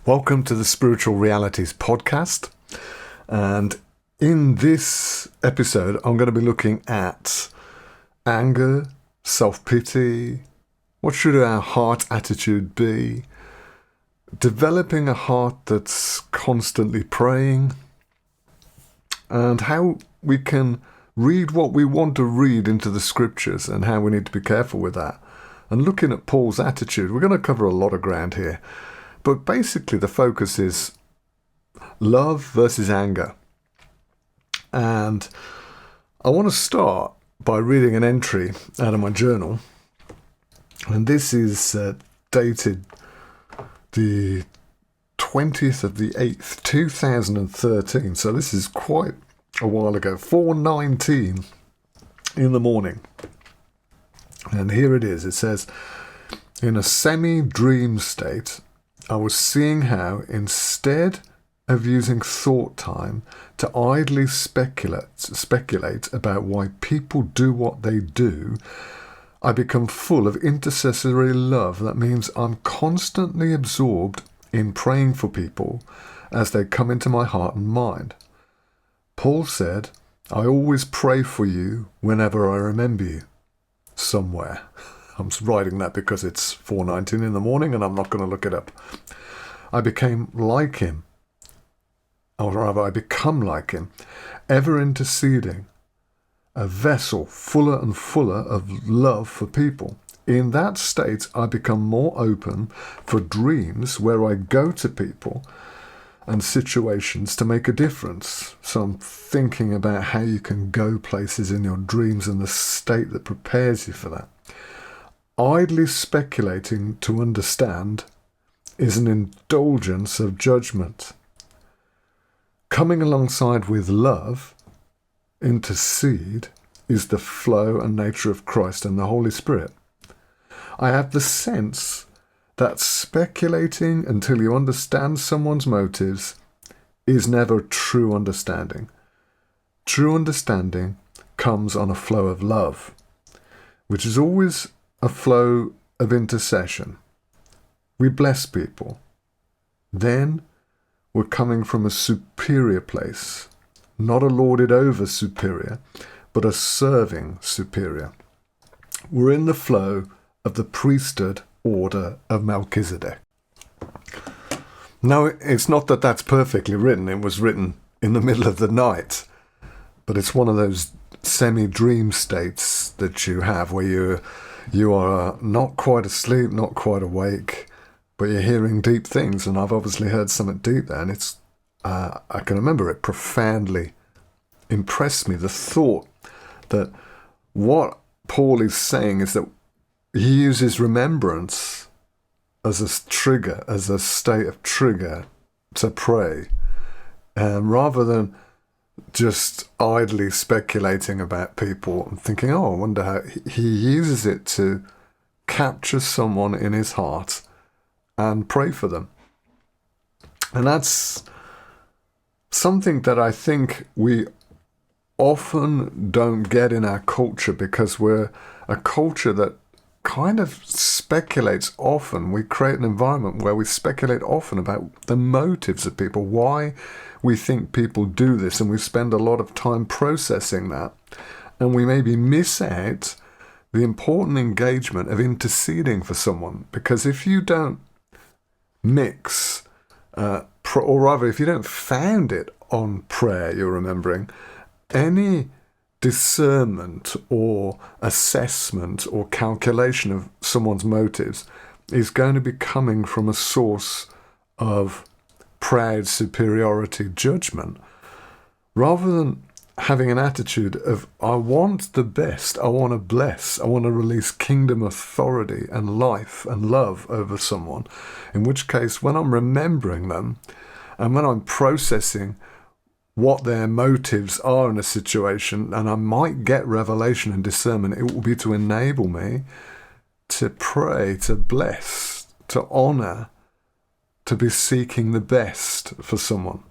Welcome to the Spiritual Realities podcast, and in this episode I'm going to be looking at anger, self-pity, what should our heart attitude be, developing a heart that's constantly praying, and how we can read what we want to read into the scriptures and how we need to be careful with that. And looking at Paul's attitude, we're going to cover a lot of ground here. But basically the focus is love versus anger. And I want to start by reading an entry out of my journal. And this is dated the 20th of the 8th, 2013. So this is quite a while ago, 4:19 in the morning. And here it is. It says, in a semi-dream state, I was seeing how, instead of using thought time to idly speculate about why people do what they do, I become full of intercessory love. That means I'm constantly absorbed in praying for people as they come into my heart and mind. Paul said, I always pray for you whenever I remember you. Somewhere. I'm writing that because it's 4:19 in the morning and I'm not going to look it up. I became like him, or rather I become like him, ever interceding, a vessel fuller and fuller of love for people. In that state, I become more open for dreams where I go to people and situations to make a difference. So I'm thinking about how you can go places in your dreams and the state that prepares you for that. Idly speculating to understand is an indulgence of judgment. Coming alongside with love, intercede, is the flow and nature of Christ and the Holy Spirit. I have the sense that speculating until you understand someone's motives is never true understanding. True understanding comes on a flow of love, which is always a flow of intercession. We bless people. Then we're coming from a superior place, not a lorded over superior, but a serving superior. We're in the flow of the priesthood order of Melchizedek. Now, it's not that that's perfectly written. It was written in the middle of the night, but it's one of those semi-dream states that you have where you are not quite asleep, not quite awake, but you're hearing deep things. And I've obviously heard something deep there, and it's I can remember it profoundly impressed me, the thought that what Paul is saying is that he uses remembrance as a trigger, as a state of trigger to pray, rather than just idly speculating about people and thinking, oh, I wonder how. He uses it to capture someone in his heart and pray for them. And that's something that I think we often don't get in our culture, because we're a culture that kind of speculates often. We create an environment where we speculate often about the motives of people, why we think people do this, and we spend a lot of time processing that, and we maybe miss out the important engagement of interceding for someone. Because if you don't mix, or rather if you don't found it on prayer, you're remembering, any discernment or assessment or calculation of someone's motives is going to be coming from a source of proud superiority judgment, rather than having an attitude of, I want the best, I want to bless, I want to release kingdom authority and life and love over someone. In which case, when I'm remembering them and when I'm processing what their motives are in a situation, and I might get revelation and discernment, it will be to enable me to pray, to bless, to honor, to be seeking the best for someone.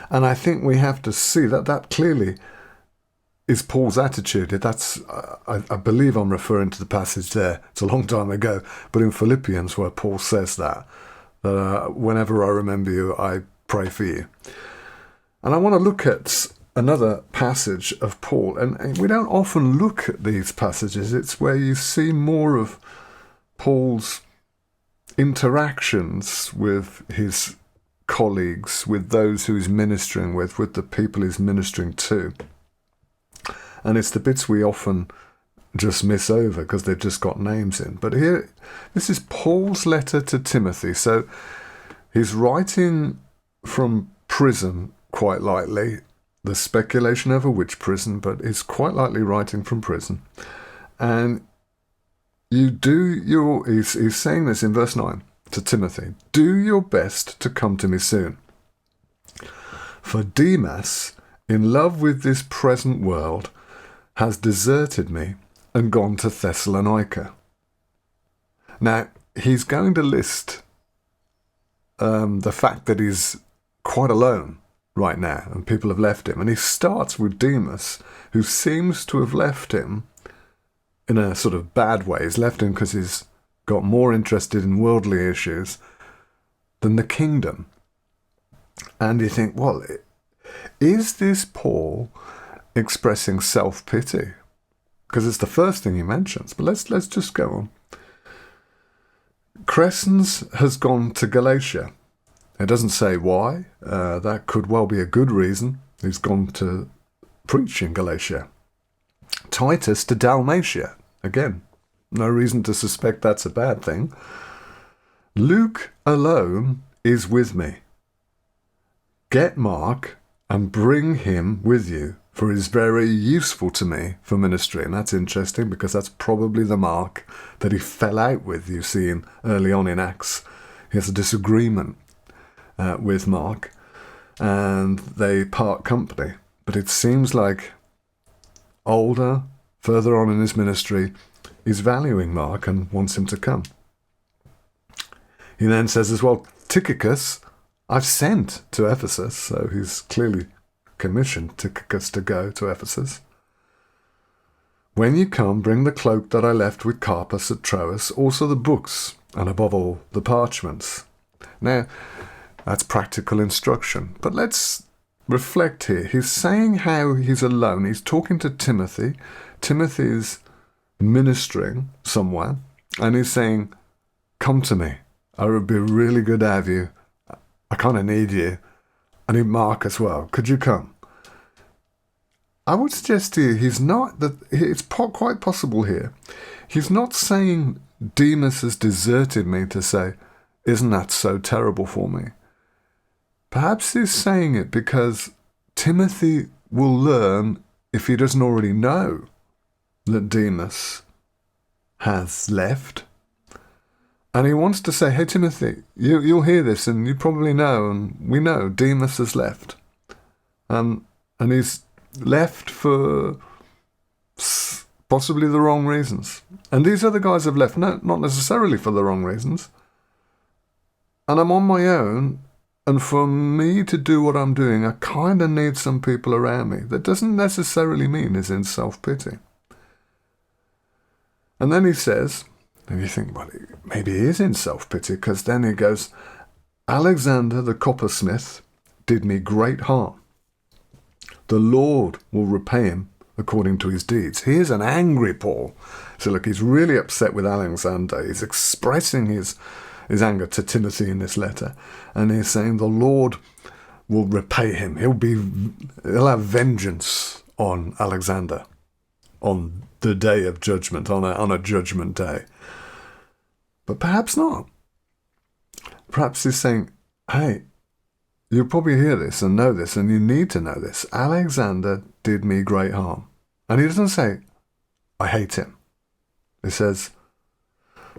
And I think we have to see that clearly is Paul's attitude. That's I believe I'm referring to the passage there. It's a long time ago, but in Philippians where Paul says that that whenever I remember you, I pray for you. And I want to look at another passage of Paul, and we don't often look at these passages. It's where you see more of Paul's interactions with his colleagues, with those who he's ministering with the people he's ministering to. And it's the bits we often just miss over because they've just got names in. But here, this is Paul's letter to Timothy. So he's writing from prison, quite likely. There's speculation over which prison, but he's quite likely writing from prison. And he's saying this in verse 9 to Timothy, do your best to come to me soon. For Demas, in love with this present world, has deserted me and gone to Thessalonica. Now, he's going to list the fact that he's quite alone right now and people have left him. And he starts with Demas, who seems to have left him in a sort of bad way. He's left him because he's got more interested in worldly issues than the kingdom. And you think, well, is this Paul expressing self-pity? Because it's the first thing he mentions. But let's just go on. Crescens has gone to Galatia. It doesn't say why. That could well be a good reason. He's gone to preach in Galatia. Titus to Dalmatia. Again, no reason to suspect that's a bad thing. Luke alone is with me. Get Mark and bring him with you, for he's very useful to me for ministry. And that's interesting because that's probably the Mark that he fell out with, you see, early on in Acts. He has a disagreement with Mark and they part company. But it seems like older, further on in his ministry, he's valuing Mark and wants him to come. He then says as well, Tychicus I've sent to Ephesus, so he's clearly commissioned Tychicus to go to Ephesus. When you come, bring the cloak that I left with Carpus at Troas, also the books, and above all, the parchments. Now, that's practical instruction, but let's reflect here. He's saying how he's alone. He's talking to Timothy. Timothy's ministering somewhere, and he's saying, come to me. It would be really good to have you. I kind of need you. I need Mark as well. Could you come? I would suggest to you, it's quite possible here. He's not saying Demas has deserted me to say, isn't that so terrible for me? Perhaps he's saying it because Timothy will learn, if he doesn't already know, that Demas has left. And he wants to say, hey, Timothy, you'll hear this and you probably know, and we know Demas has left. And he's left for possibly the wrong reasons. And these other guys have left, not necessarily for the wrong reasons. And I'm on my own, and for me to do what I'm doing, I kind of need some people around me. That doesn't necessarily mean he's in self-pity. And then he says, and you think, well, maybe he is in self-pity, because then he goes, Alexander the coppersmith did me great harm. The Lord will repay him according to his deeds. He is an angry Paul. So look, he's really upset with Alexander. He's expressing his anger to Timothy in this letter. And he's saying the Lord will repay him. He'll have vengeance on Alexander on the day of judgment, on a judgment day. But perhaps not. Perhaps he's saying, hey, you'll probably hear this and know this, and you need to know this. Alexander did me great harm. And he doesn't say, I hate him. He says,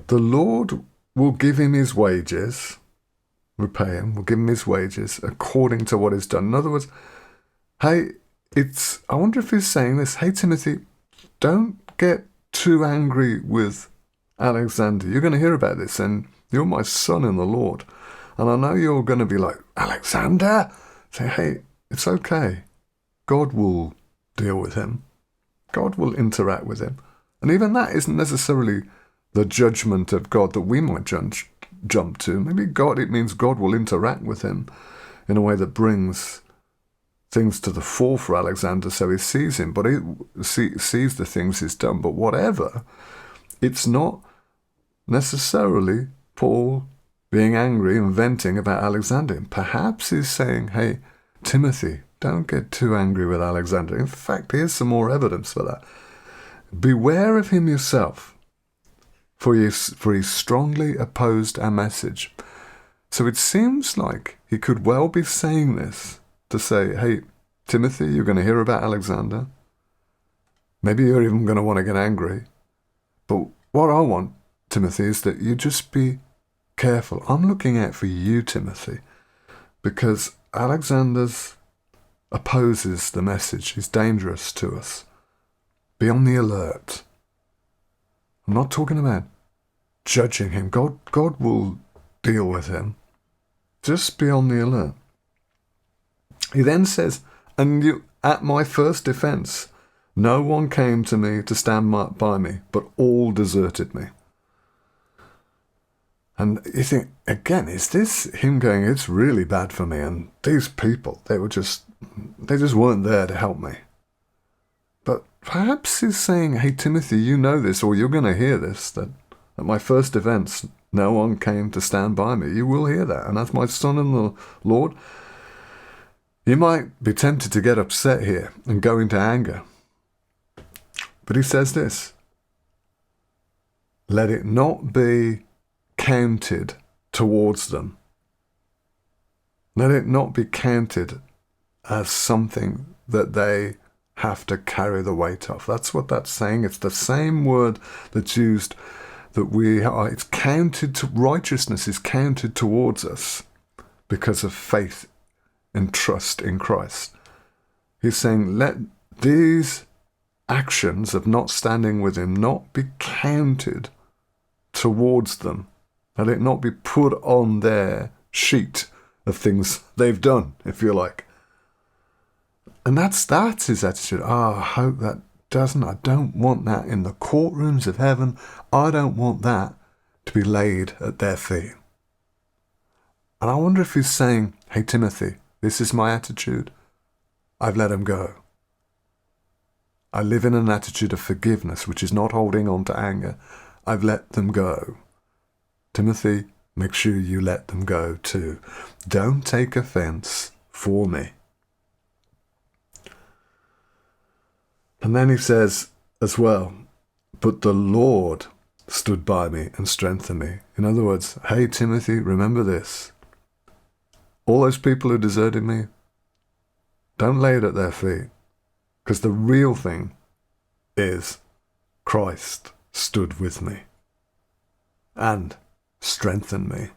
the Lord will give him his wages, repay him, will give him his wages according to what he's done. In other words, hey, I wonder if he's saying this, hey, Timothy, don't get too angry with Alexander. You're going to hear about this, and you're my son in the Lord. And I know you're going to be like, Alexander? Say, hey, it's okay. God will deal with him. God will interact with him. And even that isn't necessarily the judgment of God that we might judge. jump to. Maybe it means God will interact with him in a way that brings things to the fore for Alexander, so he sees him, but he sees the things he's done. But whatever, it's not necessarily Paul being angry and venting about Alexander. Perhaps he's saying, hey, Timothy, don't get too angry with Alexander. In fact, here's some more evidence for that. Beware of him yourself, for he strongly opposed our message. So it seems like he could well be saying this to say, hey, Timothy, you're going to hear about Alexander. Maybe you're even going to want to get angry. But what I want, Timothy, is that you just be careful. I'm looking out for you, Timothy, because Alexander's opposes the message. He's dangerous to us. Be on the alert. I'm not talking about judging him. God will deal with him. Just be on the alert. He then says, and you, at my first defense, no one came to me to stand by me, but all deserted me. And you think, again, is this him going, it's really bad for me, and these people, they just weren't there to help me. But perhaps he's saying, hey, Timothy, you know this, or you're going to hear this, that at my first defense, no one came to stand by me. You will hear that. And as my son in the Lord, you might be tempted to get upset here and go into anger. But he says this, let it not be counted towards them. Let it not be counted as something that they have to carry the weight of. That's what that's saying. It's the same word that's used that it's counted to, righteousness is counted towards us because of faith and trust in Christ. He's saying, let these actions of not standing with him not be counted towards them. Let it not be put on their sheet of things they've done, if you like. And that's his attitude. I hope that doesn't. I don't want that in the courtrooms of heaven. I don't want that to be laid at their feet. And I wonder if he's saying, hey, Timothy, this is my attitude. I've let him go. I live in an attitude of forgiveness, which is not holding on to anger. I've let them go. Timothy, make sure you let them go too. Don't take offense for me. And then he says as well, but the Lord stood by me and strengthened me. In other words, hey, Timothy, remember this. All those people who deserted me, don't lay it at their feet. Because the real thing is Christ stood with me and strengthened me.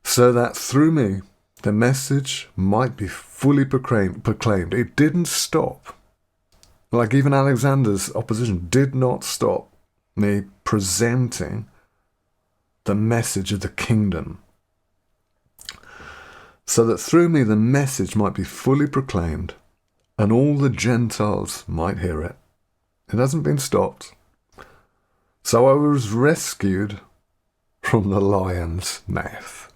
So that through me, the message might be fully proclaimed. It didn't stop. Like even Alexander's opposition did not stop me presenting the message of the kingdom. So that through me the message might be fully proclaimed and all the Gentiles might hear it. It hasn't been stopped. So I was rescued from the lion's mouth.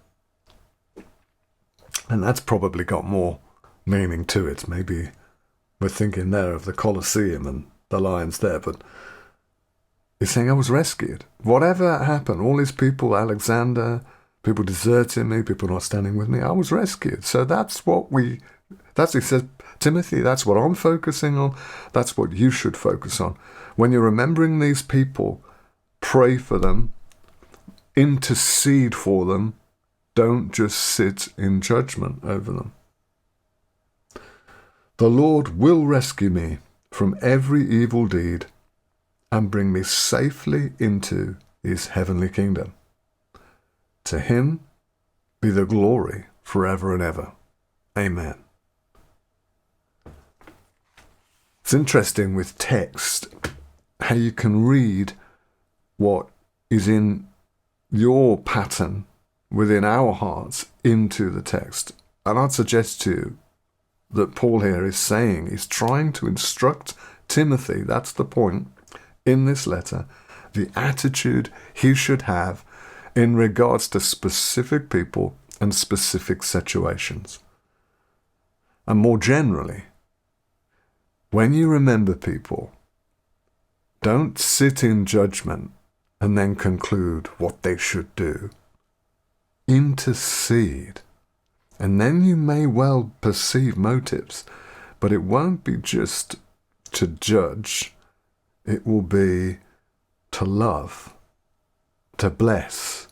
And that's probably got more meaning to it. Maybe we're thinking there of the Colosseum and the lions there, but he's saying I was rescued. Whatever happened, all these people, Alexander, people deserting me, people not standing with me, I was rescued. So he says, Timothy, that's what I'm focusing on. That's what you should focus on. When you're remembering these people, pray for them, intercede for them. Don't just sit in judgment over them. The Lord will rescue me from every evil deed and bring me safely into his heavenly kingdom. To him be the glory forever and ever. Amen. It's interesting with text how you can read what is in your pattern within our hearts into the text. And I'd suggest to you that Paul here is saying, he's trying to instruct Timothy, that's the point, in this letter, the attitude he should have in regards to specific people and specific situations. And more generally, when you remember people, don't sit in judgment and then conclude what they should do. Intercede. And then you may well perceive motives, but it won't be just to judge. It will be to love, to bless,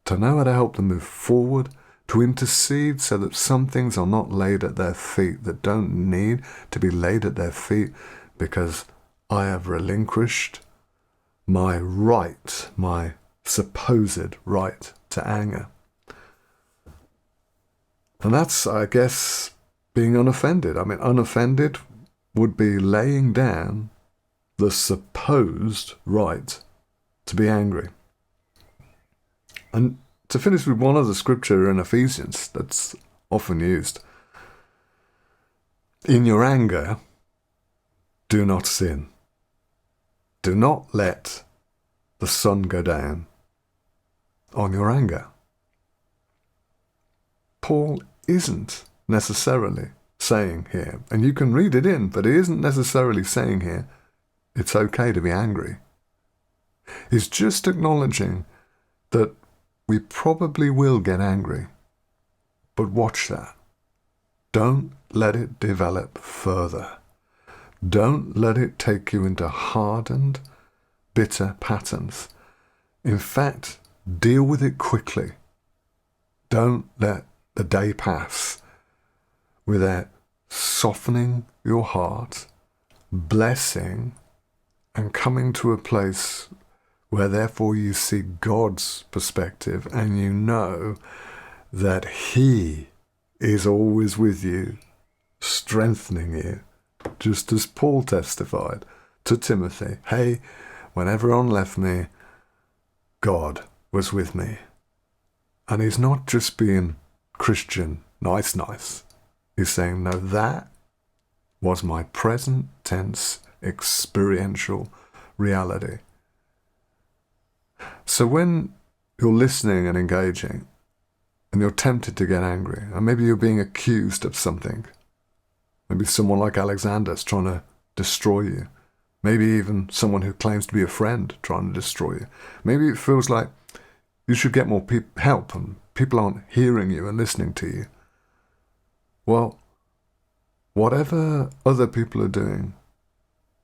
to know how to help them move forward, to intercede so that some things are not laid at their feet that don't need to be laid at their feet, because I have relinquished my right, my supposed right to anger. And that's, I guess, being unoffended. I mean, unoffended would be laying down the supposed right to be angry. And to finish with one other scripture in Ephesians that's often used. In your anger, do not sin. Do not let the sun go down on your anger. Paul isn't necessarily saying here, and you can read it in, but he isn't necessarily saying here, it's okay to be angry. He's just acknowledging that we probably will get angry, but watch that. Don't let it develop further. Don't let it take you into hardened, bitter patterns. In fact, deal with it quickly. Don't let the day pass without softening your heart, blessing, and coming to a place where therefore you see God's perspective and you know that He is always with you, strengthening you, just as Paul testified to Timothy, hey, when everyone left me, God was with me. And he's not just being Christian, nice. He's saying, no, that was my present tense experiential reality. So when you're listening and engaging, and you're tempted to get angry, and maybe you're being accused of something, maybe someone like Alexander's trying to destroy you, maybe even someone who claims to be a friend trying to destroy you, maybe it feels like you should get more help and people aren't hearing you and listening to you. Well, whatever other people are doing,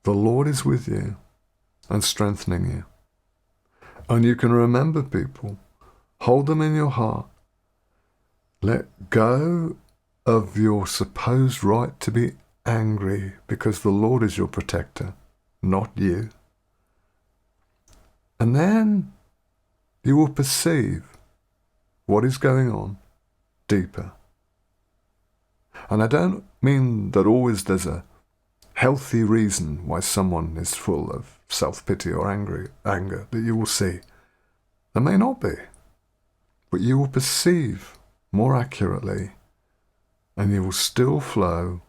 the Lord is with you and strengthening you. And you can remember people, hold them in your heart, let go of your supposed right to be angry because the Lord is your protector, not you. And then you will perceive what is going on deeper. And I don't mean that always there's a healthy reason why someone is full of self-pity or anger that you will see. There may not be, but you will perceive more accurately, and you will still flow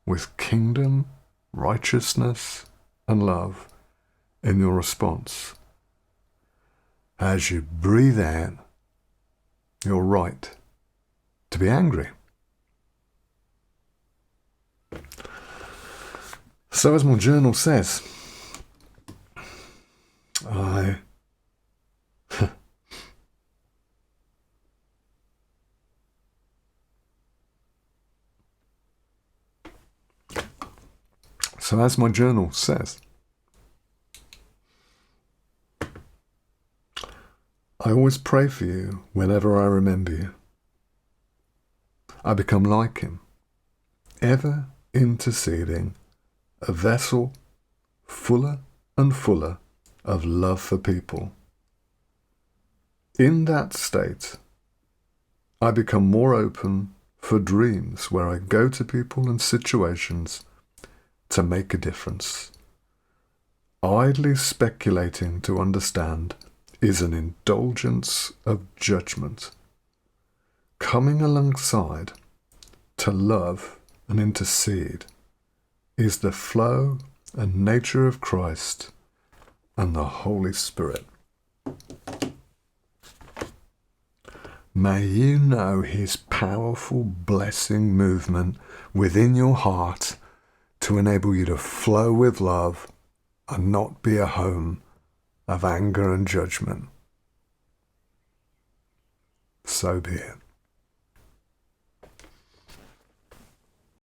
with kingdom, righteousness, and love in your response. As you breathe out your right to be angry. So as my journal says, So as my journal says, I always pray for you whenever I remember you. I become like him, ever interceding, a vessel fuller and fuller of love for people. In that state, I become more open for dreams where I go to people and situations to make a difference. Idly speculating to understand is an indulgence of judgment. Coming alongside to love and intercede is the flow and nature of Christ and the Holy Spirit. May you know his powerful blessing movement within your heart to enable you to flow with love and not be a home of anger and judgment. So be it.